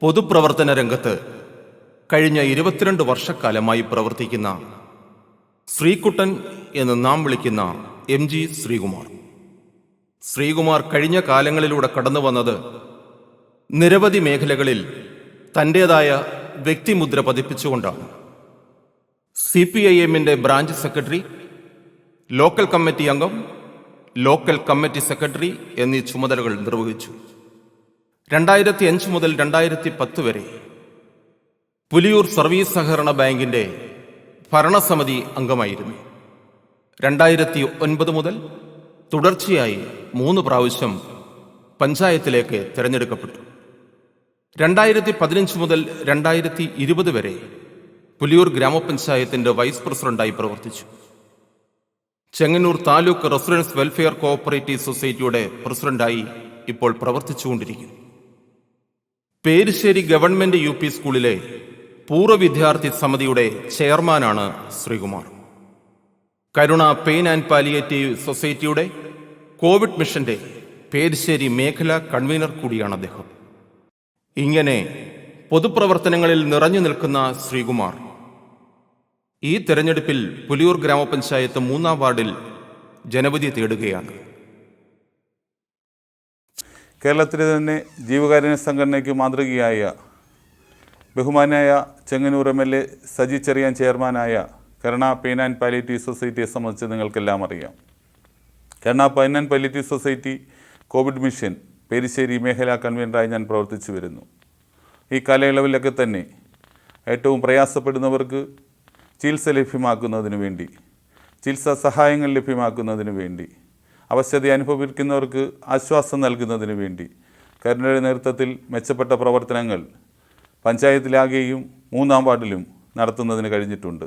പൊതുപ്രവർത്തന രംഗത്ത് കഴിഞ്ഞ 22 വർഷക്കാലമായി പ്രവർത്തിക്കുന്ന ശ്രീകുട്ടൻ എന്ന് നാം വിളിക്കുന്ന MG ശ്രീകുമാർ. ശ്രീകുമാർ കഴിഞ്ഞ കാലങ്ങളിലൂടെ കടന്നു വന്നത് നിരവധി മേഖലകളിൽ തൻ്റേതായ വ്യക്തിമുദ്ര പതിപ്പിച്ചുകൊണ്ടാണ്. CPIMന്റെ ബ്രാഞ്ച് സെക്രട്ടറി, ലോക്കൽ കമ്മിറ്റി അംഗം, ലോക്കൽ കമ്മിറ്റി സെക്രട്ടറി എന്നീ ചുമതലകൾ നിർവഹിച്ചു. 2005 മുതൽ 2010 വരെ പുലിയൂർ സർവീസ് സഹകരണ ബാങ്കിന്റെ ഭരണസമിതി അംഗമായിരുന്നു. 2009 മുതൽ തുടർച്ചയായി 3 പ്രാവശ്യം പഞ്ചായത്തിലേക്ക് തിരഞ്ഞെടുക്കപ്പെട്ടു. 2015 മുതൽ 2020 വരെ പുലിയൂർ ഗ്രാമപഞ്ചായത്തിന്റെ വൈസ് പ്രസിഡന്റായി പ്രവർത്തിച്ചു. Chengannur taluk residence welfare cooperative സൊസൈറ്റിയുടെ പ്രസിഡന്റായി ഇപ്പോൾ പ്രവർത്തിച്ചുകൊണ്ടിരിക്കുന്നു. പേരിശ്ശേരി ഗവൺമെന്റ് UP സ്കൂളിലെ പൂർവ്വ വിദ്യാർത്ഥി സമിതിയുടെ ചെയർമാനാണ് ശ്രീകുമാർ. കരുണ പെയിൻ ആൻഡ് പാലിയേറ്റീവ് സൊസൈറ്റിയുടെ കോവിഡ് മിഷന്റെ പേരിശ്ശേരി മേഖലാ കൺവീനർ കൂടിയാണ് അദ്ദേഹം. ഇങ്ങനെ പൊതുപ്രവർത്തനങ്ങളിൽ നിറഞ്ഞു നിൽക്കുന്ന ശ്രീകുമാർ ഈ തെരഞ്ഞെടുപ്പിൽ പുലിയൂർ ഗ്രാമപഞ്ചായത്ത് 3-ാം വാർഡിൽ ജനവിധി തേടുകയാണ്. കേരളത്തിലെ തന്നെ ജീവകാരുണ്യ സംഘടനയ്ക്ക് മാതൃകയായ ബഹുമാനായ ചെങ്ങന്നൂർ MLA സജി ചെറിയാൻ ചെയർമാനായ കരുണ പെയിൻ ആൻഡ് പാലിയേറ്റീവ് സൊസൈറ്റിയെ സംബന്ധിച്ച് നിങ്ങൾക്കെല്ലാം അറിയാം. Karuna pain and palliative society Covid mission Perissery മേഖലാ കൺവീനറായി ഞാൻ പ്രവർത്തിച്ചു വരുന്നു. ഈ കാലയളവിലൊക്കെ തന്നെ ഏറ്റവും പ്രയാസപ്പെടുന്നവർക്ക് ചികിത്സ ലഭ്യമാക്കുന്നതിന് വേണ്ടി, ചികിത്സാ സഹായങ്ങൾ ലഭ്യമാക്കുന്നതിന് വേണ്ടി, അവശത അനുഭവിക്കുന്നവർക്ക് ആശ്വാസം നൽകുന്നതിന് വേണ്ടി കരുണയുടെ നേതൃത്വത്തിൽ മെച്ചപ്പെട്ട പ്രവർത്തനങ്ങൾ പഞ്ചായത്തിലാകെയും 3-ാം വാർഡിലും നടത്തുന്നതിന് കഴിഞ്ഞിട്ടുണ്ട്.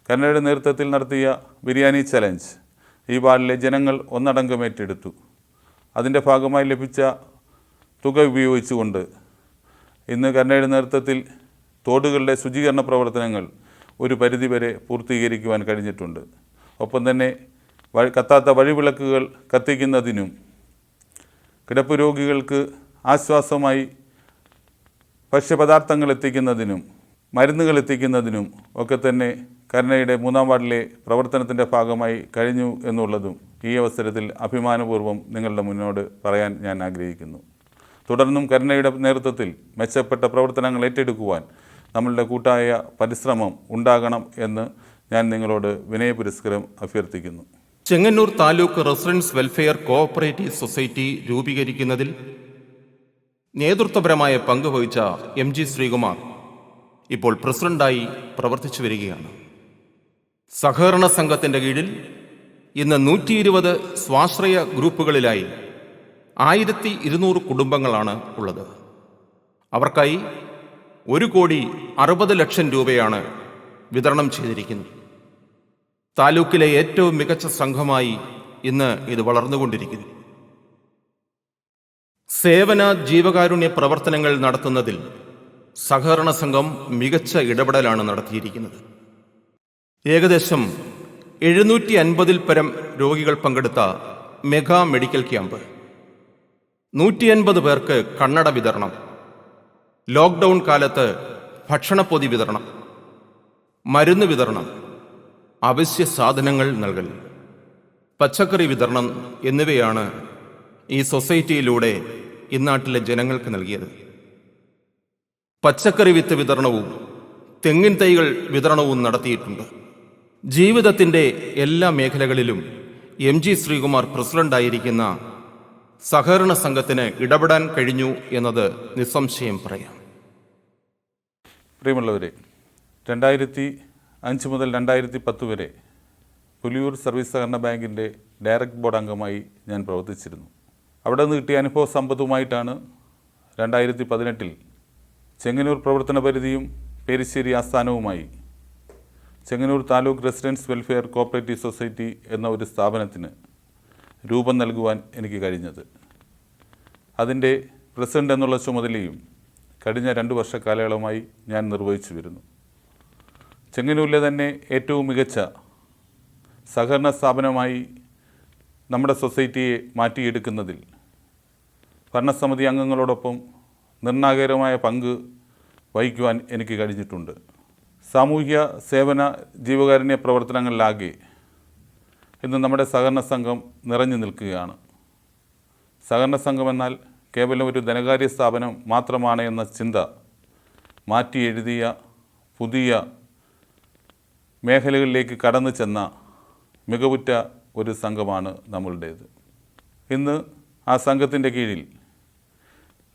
കരുണയുടെ നേതൃത്വത്തിൽ നടത്തിയ ബിരിയാണി ചലഞ്ച് ഈ വാർഡിലെ ജനങ്ങൾ ഒന്നടങ്കം ഏറ്റെടുത്തു. അതിൻ്റെ ഭാഗമായി ലഭിച്ച തുക ഉപയോഗിച്ചുകൊണ്ട് ഇന്ന് കരുണയുടെ നേതൃത്വത്തിൽ തോടുകളുടെ ശുചീകരണ പ്രവർത്തനങ്ങൾ ഒരു പരിധിവരെ പൂർത്തീകരിക്കുവാൻ കഴിഞ്ഞിട്ടുണ്ട്. ഒപ്പം തന്നെ കത്താത്ത വഴിവിളക്കുകൾ കത്തിക്കുന്നതിനും കിടപ്പ് രോഗികൾക്ക് ആശ്വാസമായി ഭക്ഷ്യപദാർത്ഥങ്ങൾ എത്തിക്കുന്നതിനും മരുന്നുകൾ എത്തിക്കുന്നതിനും ഒക്കെ തന്നെ കരുണയുടെ 3-ാം വാർഡിലെ പ്രവർത്തനത്തിൻ്റെ ഭാഗമായി കഴിഞ്ഞു എന്നുള്ളതും ഈ അവസരത്തിൽ അഭിമാനപൂർവ്വം നിങ്ങളുടെ മുന്നോട്ട് പറയാൻ ഞാൻ ആഗ്രഹിക്കുന്നു. തുടർന്നും കരുണയുടെ നേതൃത്വത്തിൽ മെച്ചപ്പെട്ട പ്രവർത്തനങ്ങൾ ഏറ്റെടുക്കുവാൻ നമ്മളുടെ കൂട്ടായ പരിശ്രമം ഉണ്ടാകണം എന്ന് ഞാൻ നിങ്ങളോട് വിനയപുരസ്സരം അഭ്യർത്ഥിക്കുന്നു. Chengannur taluk residence welfare cooperative society രൂപീകരിക്കുന്നതിൽ നേതൃത്വപരമായ പങ്ക് വഹിച്ച MG ശ്രീകുമാർ ഇപ്പോൾ പ്രസിഡന്റായി പ്രവർത്തിച്ചു വരികയാണ്. സഹകരണ സംഘത്തിന്റെ കീഴിൽ ഇന്ന് 120 സ്വാശ്രയ ഗ്രൂപ്പുകളിലായി 1200 കുടുംബങ്ങളാണ് ഉള്ളത്. അവർക്കായി 1,60,00,000 രൂപയാണ് വിതരണം ചെയ്തിരിക്കുന്നത്. താലൂക്കിലെ ഏറ്റവും മികച്ച സംഘമായി ഇന്ന് ഇത് വളർന്നുകൊണ്ടിരിക്കുന്നു. സേവന ജീവകാരുണ്യ പ്രവർത്തനങ്ങൾ നടത്തുന്നതിൽ സഹകരണ സംഘം മികച്ച ഇടപെടലാണ് നടത്തിയിരിക്കുന്നത്. ഏകദേശം 750-ൽ പരം രോഗികൾ പങ്കെടുത്ത മെഗാ മെഡിക്കൽ ക്യാമ്പ്, 150 പേർക്ക് കണ്ണട വിതരണം, ലോക്ക്ഡൗൺ കാലത്ത് ഭക്ഷണപ്പൊതി വിതരണം, മരുന്ന് വിതരണം, അവശ്യ സാധനങ്ങൾ നൽകൽ, പച്ചക്കറി വിതരണം എന്നിവയാണ് ഈ സൊസൈറ്റിയിലൂടെ ഇന്നാട്ടിലെ ജനങ്ങൾക്ക് നൽകിയത്. പച്ചക്കറി വിത്ത് വിതരണവും തെങ്ങിൻ തൈകൾ വിതരണവും നടത്തിയിട്ടുണ്ട്. ജീവിതത്തിൻ്റെ എല്ലാ മേഖലകളിലും MG ശ്രീകുമാർ പ്രസിഡന്റായിരിക്കുന്ന സഹകരണ സംഘത്തിന് ഇടപെടാൻ കഴിഞ്ഞു എന്നത് നിസ്സംശയം പറയാം. പ്രിയമുള്ളവരെ, 2005 മുതൽ 2010 വരെ പുലിയൂർ സർവീസ് സഹകരണ ബാങ്കിൻ്റെ ഡയറക്ട് ബോർഡ് അംഗമായി ഞാൻ പ്രവർത്തിച്ചിരുന്നു. അവിടെ നിന്ന് കിട്ടിയ അനുഭവ സമ്പത്തുമായിട്ടാണ് 2018-ൽ ചെങ്ങന്നൂർ പ്രവർത്തന പരിധിയും പേരിശ്ശേരി ആസ്ഥാനവുമായി Chengannur taluk residence welfare cooperative society എന്ന ഒരു സ്ഥാപനത്തിന് രൂപം നൽകുവാൻ എനിക്ക് കഴിഞ്ഞത്. അതിൻ്റെ പ്രസിഡന്റ് എന്നുള്ള ചുമതലയും കഴിഞ്ഞ 2 വർഷ കാലയളവുമായി ഞാൻ നിർവഹിച്ചു വരുന്നു. ചെങ്ങന്നൂരിലെ തന്നെ ഏറ്റവും മികച്ച സഹകരണ സ്ഥാപനമായി നമ്മുടെ സൊസൈറ്റിയെ മാറ്റിയെടുക്കുന്നതിൽ ഭരണസമിതി അംഗങ്ങളോടൊപ്പം നിർണായകരമായ പങ്ക് വഹിക്കുവാൻ എനിക്ക് കഴിഞ്ഞിട്ടുണ്ട്. സാമൂഹ്യ സേവന ജീവകാരുണ്യ പ്രവർത്തനങ്ങളിലാകെ ഇന്ന് നമ്മുടെ സഹകരണ സംഘം നിറഞ്ഞു നിൽക്കുകയാണ്. സഹകരണ സംഘം എന്നാൽ കേവലം ഒരു ധനകാര്യ സ്ഥാപനം മാത്രമാണ് എന്ന ചിന്ത മാറ്റി എഴുതിയ പുതിയ മേഖലകളിലേക്ക് കടന്നു ചെന്ന മികവുറ്റ ഒരു സംഘമാണ് നമ്മളുടേത്. ഇന്ന് ആ സംഘത്തിൻ്റെ കീഴിൽ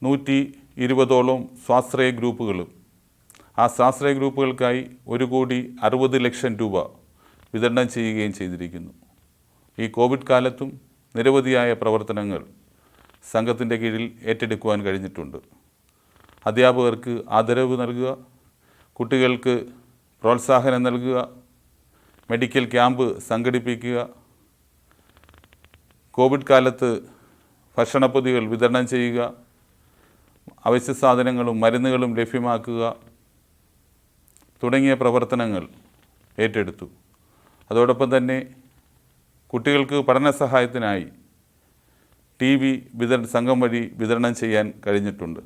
120ഓളം സ്വാശ്രയ ഗ്രൂപ്പുകളും ആ സ്വാശ്രയ ഗ്രൂപ്പുകൾക്കായി 1,60,00,000 രൂപ വിതരണം ചെയ്യുകയും ചെയ്തിരിക്കുന്നു. ഈ കോവിഡ് കാലത്തും നിരവധിയായ പ്രവർത്തനങ്ങൾ സംഘത്തിൻ്റെ കീഴിൽ ഏറ്റെടുക്കുവാൻ കഴിഞ്ഞിട്ടുണ്ട്. അധ്യാപകർക്ക് ആദരവ് നൽകുക, കുട്ടികൾക്ക് പ്രോത്സാഹനം നൽകുക, മെഡിക്കൽ ക്യാമ്പ് സംഘടിപ്പിക്കുക, കോവിഡ് കാലത്ത് ഭക്ഷണപ്പൊതികൾ വിതരണം ചെയ്യുക, അവശ്യ സാധനങ്ങളും മരുന്നുകളും ലഭ്യമാക്കുക തുടങ്ങിയ പ്രവർത്തനങ്ങൾ ഏറ്റെടുത്തു. അതോടൊപ്പം തന്നെ കുട്ടികൾക്ക് പഠന സഹായത്തിനായി TV സംഘം വഴി വിതരണം ചെയ്യാൻ കഴിഞ്ഞിട്ടുണ്ട്.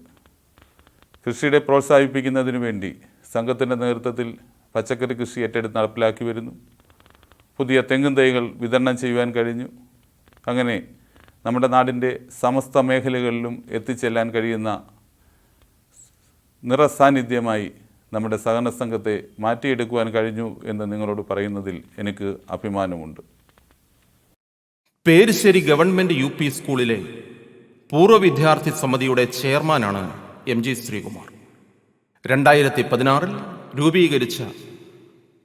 കൃഷിയുടെ പ്രോത്സാഹിപ്പിക്കുന്നതിനു വേണ്ടി സംഘത്തിൻ്റെ നേതൃത്വത്തിൽ പച്ചക്കറി കൃഷി ഏറ്റെടുത്ത് നടപ്പിലാക്കി വരുന്നു. പുതിയ തെങ്ങിൻ തൈകൾ വിതരണം ചെയ്യുവാൻ കഴിഞ്ഞു. അങ്ങനെ നമ്മുടെ നാടിൻ്റെ സമസ്ത മേഖലകളിലും എത്തിച്ചെല്ലാൻ കഴിയുന്ന നിറസാന്നിധ്യമായി നമ്മുടെ സഹകരണ സംഘത്തെ മാറ്റിയെടുക്കുവാൻ കഴിഞ്ഞു എന്ന് നിങ്ങളോട് പറയുന്നതിൽ എനിക്ക് അഭിമാനമുണ്ട്. പേരിശ്ശേരി ഗവൺമെൻറ് UP സ്കൂളിലെ പൂർവ്വ വിദ്യാർത്ഥി സമിതിയുടെ ചെയർമാനാണ് MG ശ്രീകുമാർ. 2016 രൂപീകരിച്ച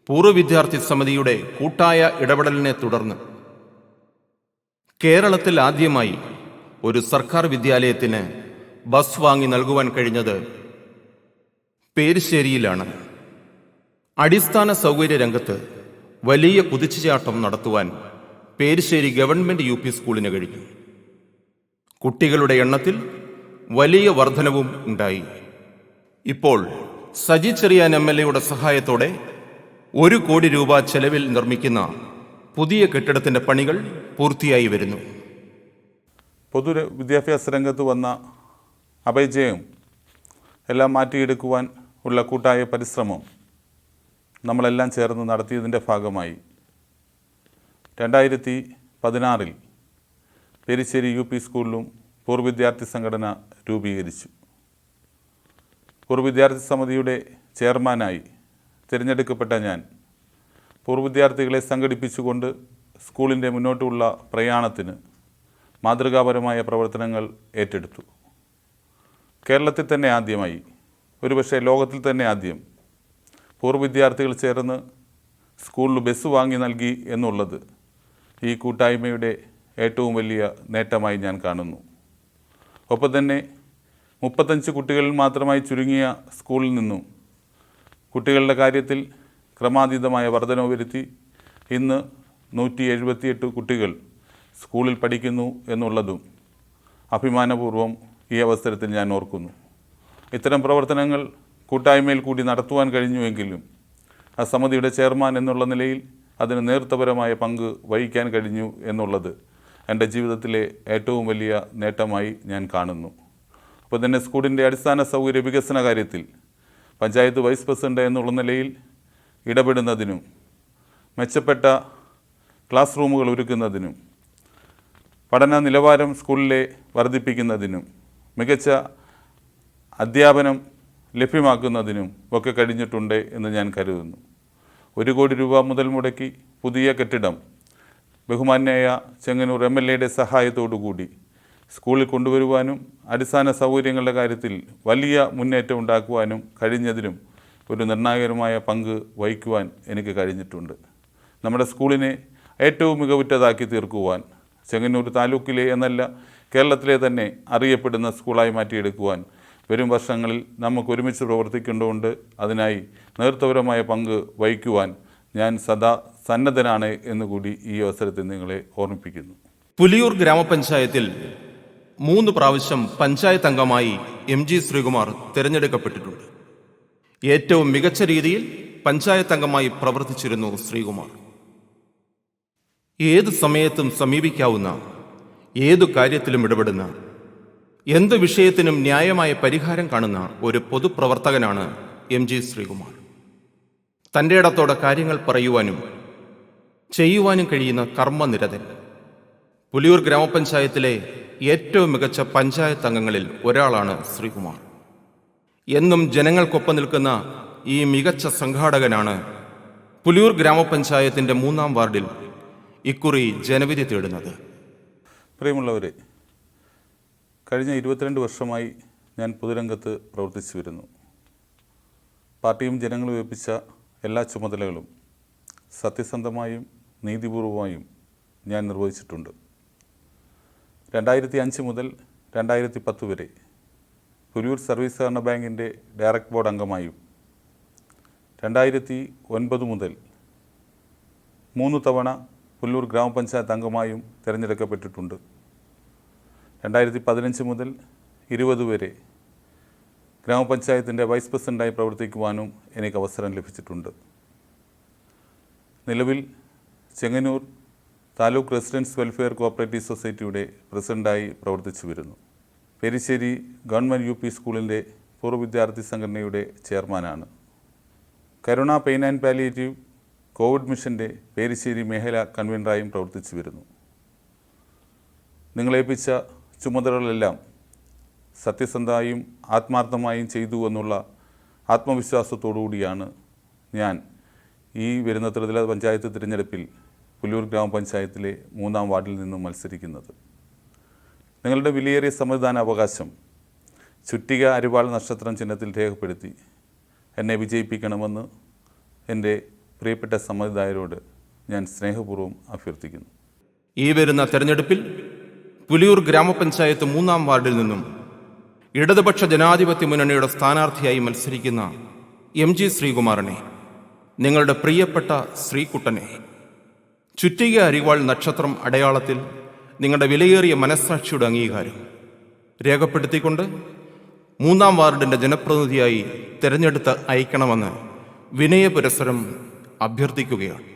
പൂർവ്വ വിദ്യാർത്ഥി സമിതിയുടെ കൂട്ടായ ഇടപെടലിനെ തുടർന്ന് കേരളത്തിൽ ആദ്യമായി ഒരു സർക്കാർ വിദ്യാലയത്തിന് ബസ് വാങ്ങി നൽകുവാൻ കഴിഞ്ഞത് പേരിശ്ശേരിയിലാണ്. അടിസ്ഥാന സൗകര്യ രംഗത്ത് വലിയ കുതിച്ചുചാട്ടം നടത്തുവാൻ പേരിശ്ശേരി ഗവൺമെൻറ് UP സ്കൂളിന് കഴിഞ്ഞു. കുട്ടികളുടെ എണ്ണത്തിൽ വലിയ വർധനവും ഉണ്ടായി. ഇപ്പോൾ സജി ചെറിയാൻ MLA സഹായത്തോടെ 1 കോടി രൂപ ചെലവിൽ നിർമ്മിക്കുന്ന പുതിയ കെട്ടിടത്തിൻ്റെ പണികൾ പൂർത്തിയായി വരുന്നു. പൊതു വിദ്യാഭ്യാസ രംഗത്ത് വന്ന അപജയം എല്ലാം മാറ്റിയെടുക്കുവാൻ ഉള്ള കൂട്ടായ പരിശ്രമം നമ്മളെല്ലാം ചേർന്ന് നടത്തിയതിൻ്റെ ഭാഗമായി 2016 പേരിശ്ശേരി UP സ്കൂളിലും പൂർവ്വ വിദ്യാർത്ഥി സംഘടന രൂപീകരിച്ചു. പൂർവ്വ വിദ്യാർത്ഥി സമിതിയുടെ ചെയർമാനായി തിരഞ്ഞെടുക്കപ്പെട്ട ഞാൻ പൂർവ്വ വിദ്യാർത്ഥികളെ സംഘടിപ്പിച്ചുകൊണ്ട് സ്കൂളിൻ്റെ മുന്നോട്ടുള്ള പ്രയാണത്തിന് മാതൃകാപരമായ പ്രവർത്തനങ്ങൾ ഏറ്റെടുത്തു. കേരളത്തിൽ തന്നെ ആദ്യമായി, ഒരുപക്ഷെ ലോകത്തിൽ തന്നെ ആദ്യം, പൂർവ്വ വിദ്യാർത്ഥികൾ ചേർന്ന് സ്കൂളിൽ ബസ് വാങ്ങി നൽകി എന്നുള്ളത് ഈ കൂട്ടായ്മയുടെ ഏറ്റവും വലിയ നേട്ടമായി ഞാൻ കാണുന്നു. ഒപ്പം തന്നെ 35 കുട്ടികളിൽ മാത്രമായി ചുരുങ്ങിയ സ്കൂളിൽ നിന്നും കുട്ടികളുടെ കാര്യത്തിൽ ക്രമാതീതമായ വർധനവ് വരുത്തി ഇന്ന് 178 കുട്ടികൾ സ്കൂളിൽ പഠിക്കുന്നു എന്നുള്ളതും അഭിമാനപൂർവ്വം ഈ അവസരത്തിൽ ഞാൻ ഓർക്കുന്നു. ഇത്തരം പ്രവർത്തനങ്ങൾ കൂട്ടായ്മയിൽ കൂടി നടത്തുവാൻ കഴിഞ്ഞുവെങ്കിലും ആ സമിതിയുടെ ചെയർമാൻ എന്നുള്ള നിലയിൽ അതിന് നേതൃത്വപരമായ പങ്ക് വഹിക്കാൻ കഴിഞ്ഞു എന്നുള്ളത് എൻ്റെ ജീവിതത്തിലെ ഏറ്റവും വലിയ നേട്ടമായി ഞാൻ കാണുന്നു. അപ്പോൾ തന്നെ സ്കൂളിൻ്റെ അടിസ്ഥാന സൗകര്യ വികസന കാര്യത്തിൽ പഞ്ചായത്ത് വൈസ് പ്രസിഡന്റ് എന്നുള്ള നിലയിൽ ഇടപെടുന്നതിനും മെച്ചപ്പെട്ട ക്ലാസ് റൂമുകൾ ഒരുക്കുന്നതിനും പഠന നിലവാരം സ്കൂളിലെ വർദ്ധിപ്പിക്കുന്നതിനും മികച്ച അധ്യാപനം ലഭ്യമാക്കുന്നതിനും ഒക്കെ കഴിഞ്ഞിട്ടുണ്ട് എന്ന് ഞാൻ കരുതുന്നു. 1 കോടി രൂപ മുതൽ മുടക്കി പുതിയ കെട്ടിടം ബഹുമാന്യായ ചെങ്ങന്നൂർ MLA സഹായത്തോടു കൂടി സ്കൂളിൽ കൊണ്ടുവരുവാനും അടിസ്ഥാന സൗകര്യങ്ങളുടെ കാര്യത്തിൽ വലിയ മുന്നേറ്റം ഉണ്ടാക്കുവാനും കഴിഞ്ഞതിനും ഒരു നിർണായകരമായ പങ്ക് വഹിക്കുവാൻ എനിക്ക് കഴിഞ്ഞിട്ടുണ്ട്. നമ്മുടെ സ്കൂളിനെ ഏറ്റവും മികവുറ്റതാക്കി തീർക്കുവാൻ ചെങ്ങന്നൂർ താലൂക്കിലെ എന്നല്ല കേരളത്തിലെ തന്നെ അറിയപ്പെടുന്ന സ്കൂളായി മാറ്റിയെടുക്കുവാൻ വരും വർഷങ്ങളിൽ നമുക്ക് ഒരുമിച്ച് പ്രവർത്തിക്കേണ്ടതുണ്ട്. അതിനായി നേതൃത്വപരമായ പങ്ക് വഹിക്കുവാൻ ഞാൻ സദാ സന്നദ്ധനാണ് എന്നുകൂടി ഈ അവസരത്തിൽ നിങ്ങളെ ഓർമ്മിപ്പിക്കുന്നു. പുലിയൂർ ഗ്രാമപഞ്ചായത്തിൽ 3 പ്രാവശ്യം പഞ്ചായത്ത് അംഗമായി MG ശ്രീകുമാർ തിരഞ്ഞെടുക്കപ്പെട്ടിട്ടുണ്ട്. ഏറ്റവും മികച്ച രീതിയിൽ പഞ്ചായത്ത് അംഗമായി പ്രവർത്തിച്ചിരുന്നു ശ്രീകുമാർ. ഏത് സമയത്തും സമീപിക്കാവുന്ന, ഏതു കാര്യത്തിലും ഇടപെടുന്ന, എന്ത് വിഷയത്തിനും ന്യായമായ പരിഹാരം കാണുന്ന ഒരു പൊതുപ്രവർത്തകനാണ് MG ശ്രീകുമാർ. തൻ്റെ ഇടത്തോടെ കാര്യങ്ങൾ പറയുവാനും ചെയ്യുവാനും കഴിയുന്ന കർമ്മനിരതൻ. പുലിയൂർ ഗ്രാമപഞ്ചായത്തിലെ ഏറ്റവും മികച്ച പഞ്ചായത്ത് അംഗങ്ങളിൽ ഒരാളാണ് ശ്രീകുമാർ. എന്നും ജനങ്ങൾക്കൊപ്പം നിൽക്കുന്ന ഈ മികച്ച സംഘാടകനാണ് പുലിയൂർ ഗ്രാമപഞ്ചായത്തിൻ്റെ 3-ാം വാർഡിൽ ഇക്കുറി ജനവിധി തേടുന്നത്. പ്രിയമുള്ളവരെ, കഴിഞ്ഞ 22 വർഷമായി ഞാൻ പൊതുരംഗത്ത് പ്രവർത്തിച്ചു വരുന്നു. പാർട്ടിയും ജനങ്ങളും ഏൽപ്പിച്ച എല്ലാ ചുമതലകളും സത്യസന്ധമായും നീതിപൂർവമായും ഞാൻ നിർവഹിച്ചിട്ടുണ്ട്. 2005 മുതൽ 2010 വരെ പുലിയൂർ സർവീസ് സഹകരണ ബാങ്കിൻ്റെ ഡയറക്ട് ബോർഡ് അംഗമായും 2009 മുതൽ 3 തവണ പുലിയൂർ ഗ്രാമപഞ്ചായത്ത് അംഗമായും തിരഞ്ഞെടുക്കപ്പെട്ടിട്ടുണ്ട്. 2015 മുതൽ 20 വരെ ഗ്രാമപഞ്ചായത്തിൻ്റെ വൈസ് പ്രസിഡൻ്റായി പ്രവർത്തിക്കുവാനും എനിക്ക് അവസരം ലഭിച്ചിട്ടുണ്ട്. നിലവിൽ Chengannur taluk residence welfare cooperative സൊസൈറ്റിയുടെ പ്രസിഡൻ്റായി പ്രവർത്തിച്ചു വരുന്നു. പെരിശ്ശേരി ഗവൺമെൻറ് UP സ്കൂളിൻ്റെ പൂർവ്വ വിദ്യാർത്ഥി സംഘടനയുടെ ചെയർമാനാണ്. Karuna pain and palliative Covid മിഷൻ്റെ പെരിശ്ശേരി മേഖല കൺവീനറായും പ്രവർത്തിച്ചു വരുന്നു. നിങ്ങളേൽപ്പിച്ച ചുമതലകളെല്ലാം സത്യസന്ധമായും ആത്മാർത്ഥമായും ചെയ്തു എന്നുള്ള ആത്മവിശ്വാസത്തോടുകൂടിയാണ് ഞാൻ ഈ വരുന്ന ത്രിതല പഞ്ചായത്ത് തിരഞ്ഞെടുപ്പിൽ പുലിയൂർ ഗ്രാമപഞ്ചായത്തിലെ 3-ാം വാർഡിൽ നിന്നും മത്സരിക്കുന്നത്. നിങ്ങളുടെ വിലയേറിയ സമ്മതിദാന അവകാശം ചുറ്റിക അരിവാൾ നക്ഷത്രം ചിഹ്നത്തിൽ രേഖപ്പെടുത്തി എന്നെ വിജയിപ്പിക്കണമെന്ന് എൻ്റെ പ്രിയപ്പെട്ട സമ്മതിദായരോട് ഞാൻ സ്നേഹപൂർവ്വം അഭ്യർത്ഥിക്കുന്നു. ഈ വരുന്ന തെരഞ്ഞെടുപ്പിൽ പുലിയൂർ ഗ്രാമപഞ്ചായത്ത് 3-ാം വാർഡിൽ നിന്നും ഇടതുപക്ഷ ജനാധിപത്യ മുന്നണിയുടെ സ്ഥാനാർത്ഥിയായി മത്സരിക്കുന്ന MG ശ്രീകുമാറിനെ, നിങ്ങളുടെ പ്രിയപ്പെട്ട ശ്രീകുട്ടനെ, ചുറ്റിക അരിവാൾ നക്ഷത്രം അടയാളത്തിൽ നിങ്ങളുടെ വിലയേറിയ മനസ്സാക്ഷിയുടെ അംഗീകാരം രേഖപ്പെടുത്തിക്കൊണ്ട് 3-ാം വാർഡിൻ്റെ ജനപ്രതിനിധിയായി തിരഞ്ഞെടുത്ത് അയക്കണമെന്ന് വിനയപുരസ്സരം അഭ്യർത്ഥിക്കുകയാണ്.